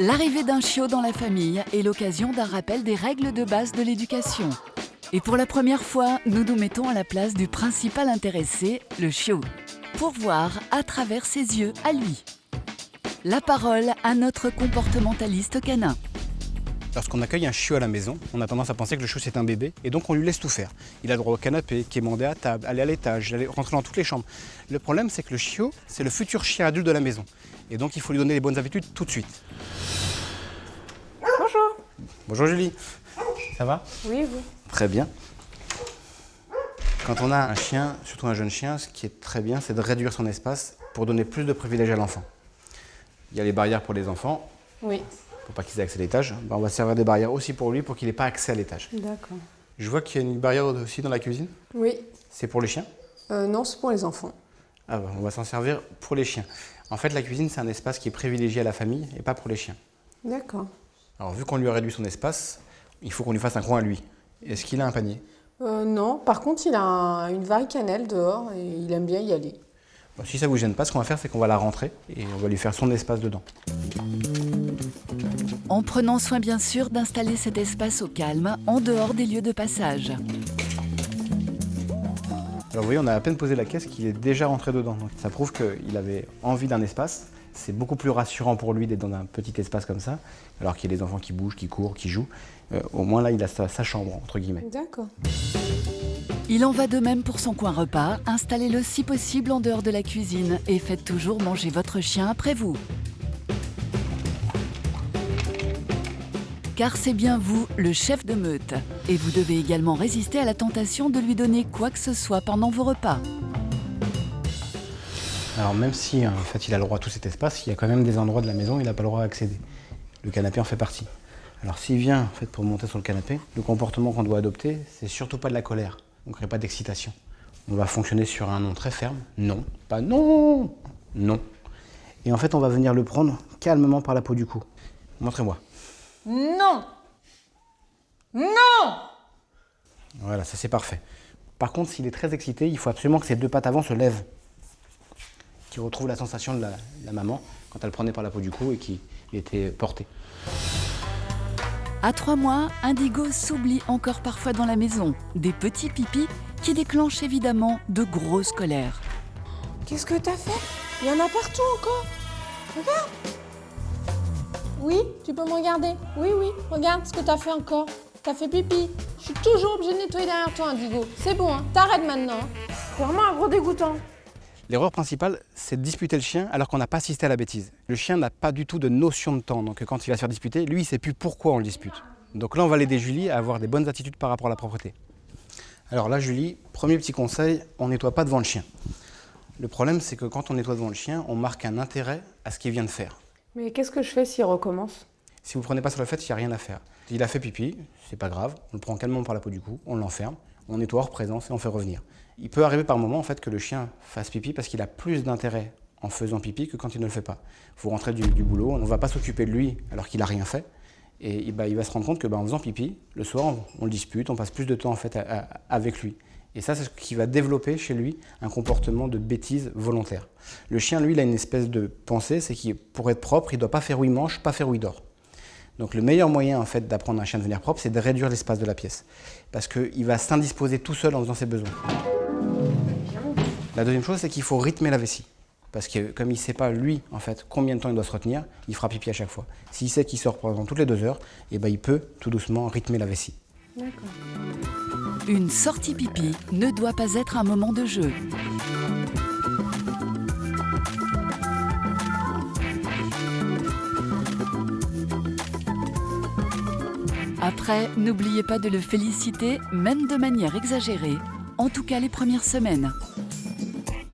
L'arrivée d'un chiot dans la famille est l'occasion d'un rappel des règles de base de l'éducation. Et pour la première fois, nous nous mettons à la place du principal intéressé, le chiot, pour voir à travers ses yeux à lui. La parole à notre comportementaliste canin. Lorsqu'on accueille un chiot à la maison, on a tendance à penser que le chiot c'est un bébé et donc on lui laisse tout faire. Il a le droit au canapé, quémander à table, aller à l'étage, rentrer dans toutes les chambres. Le problème c'est que le chiot, c'est le futur chien adulte de la maison. Et donc il faut lui donner les bonnes habitudes tout de suite. Bonjour. Bonjour Julie. Ça va? Oui, vous? Très bien. Quand on a un chien, surtout un jeune chien, ce qui est très bien, c'est de réduire son espace pour donner plus de privilèges à l'enfant. Il y a les barrières pour les enfants. Oui. Pour pas qu'ils aient accès à l'étage. On va servir des barrières aussi pour lui pour qu'il n'ait pas accès à l'étage. D'accord. Je vois qu'il y a une barrière aussi dans la cuisine. Oui. C'est pour les chiens? Non, c'est pour les enfants. Ah bah, on va s'en servir pour les chiens. En fait, la cuisine, c'est un espace qui est privilégié à la famille et pas pour les chiens. D'accord. Alors, vu qu'on lui a réduit son espace, il faut qu'on lui fasse un coin à lui. Est-ce qu'il a un panier? Non, par contre, il a une varicannelle dehors et il aime bien y aller. Bon, si ça ne vous gêne pas, ce qu'on va faire, c'est qu'on va la rentrer et on va lui faire son espace dedans. En prenant soin bien sûr d'installer cet espace au calme, en dehors des lieux de passage. Alors vous voyez, on a à peine posé la caisse qu'il est déjà rentré dedans. Donc, ça prouve qu'il avait envie d'un espace. C'est beaucoup plus rassurant pour lui d'être dans un petit espace comme ça, alors qu'il y a des enfants qui bougent, qui courent, qui jouent. Au moins là, il a sa chambre, entre guillemets. D'accord. Il en va de même pour son coin repas. Installez-le si possible en dehors de la cuisine et faites toujours manger votre chien après vous. Car c'est bien vous, le chef de meute. Et vous devez également résister à la tentation de lui donner quoi que ce soit pendant vos repas. Alors même si en fait il a le droit à tout cet espace, il y a quand même des endroits de la maison où il n'a pas le droit d'accéder. Le canapé en fait partie. Alors s'il vient en fait, pour monter sur le canapé, le comportement qu'on doit adopter, c'est surtout pas de la colère. On ne crée pas d'excitation. On va fonctionner sur un non très ferme. Non, pas non, non. Et en fait on va venir le prendre calmement par la peau du cou. Montrez-moi. Non. Non. Voilà, ça c'est parfait. Par contre, s'il est très excité, il faut absolument que ses deux pattes avant se lèvent. Qu'il retrouve la sensation de la maman quand elle prenait par la peau du cou et qu'il était porté. À 3 mois, Indigo s'oublie encore parfois dans la maison. Des petits pipis qui déclenchent évidemment de grosses colères. Qu'est-ce que t'as fait? Il y en a partout encore. Regarde. Oui, tu peux me regarder. Oui, regarde ce que t'as fait encore. T'as fait pipi. Je suis toujours obligée de nettoyer derrière toi, Indigo. C'est bon, hein. T'arrêtes maintenant. Hein. C'est vraiment un gros dégoûtant. L'erreur principale, c'est de disputer le chien alors qu'on n'a pas assisté à la bêtise. Le chien n'a pas du tout de notion de temps, donc quand il va se faire disputer, lui, il ne sait plus pourquoi on le dispute. Donc là, on va l'aider Julie à avoir des bonnes attitudes par rapport à la propreté. Alors là, Julie, premier petit conseil, on ne nettoie pas devant le chien. Le problème, c'est que quand on nettoie devant le chien, on marque un intérêt à ce qu'il vient de faire. Mais qu'est-ce que je fais s'il recommence? Si vous ne prenez pas sur le fait, il n'y a rien à faire. Il a fait pipi, c'est pas grave, on le prend calmement par la peau du cou, on l'enferme, on nettoie hors présence et on fait revenir. Il peut arriver par moment en fait, que le chien fasse pipi parce qu'il a plus d'intérêt en faisant pipi que quand il ne le fait pas. Vous rentrez du boulot, on ne va pas s'occuper de lui alors qu'il n'a rien fait. Et il va se rendre compte que en faisant pipi, le soir, on le dispute, on passe plus de temps en fait, avec lui. Et ça, c'est ce qui va développer chez lui un comportement de bêtise volontaire. Le chien, lui, il a une espèce de pensée, c'est qu'il pour être propre, il ne doit pas faire où il mange, pas faire où il dort. Donc le meilleur moyen en fait, d'apprendre à un chien à devenir propre, c'est de réduire l'espace de la pièce. Parce qu'il va s'indisposer tout seul en faisant ses besoins. La deuxième chose, c'est qu'il faut rythmer la vessie. Parce que comme il ne sait pas, lui, en fait, combien de temps il doit se retenir, il fera pipi à chaque fois. S'il sait qu'il sort par exemple toutes les 2 heures, il peut tout doucement rythmer la vessie. D'accord. Une sortie pipi ne doit pas être un moment de jeu. Après, n'oubliez pas de le féliciter, même de manière exagérée, en tout cas les premières semaines.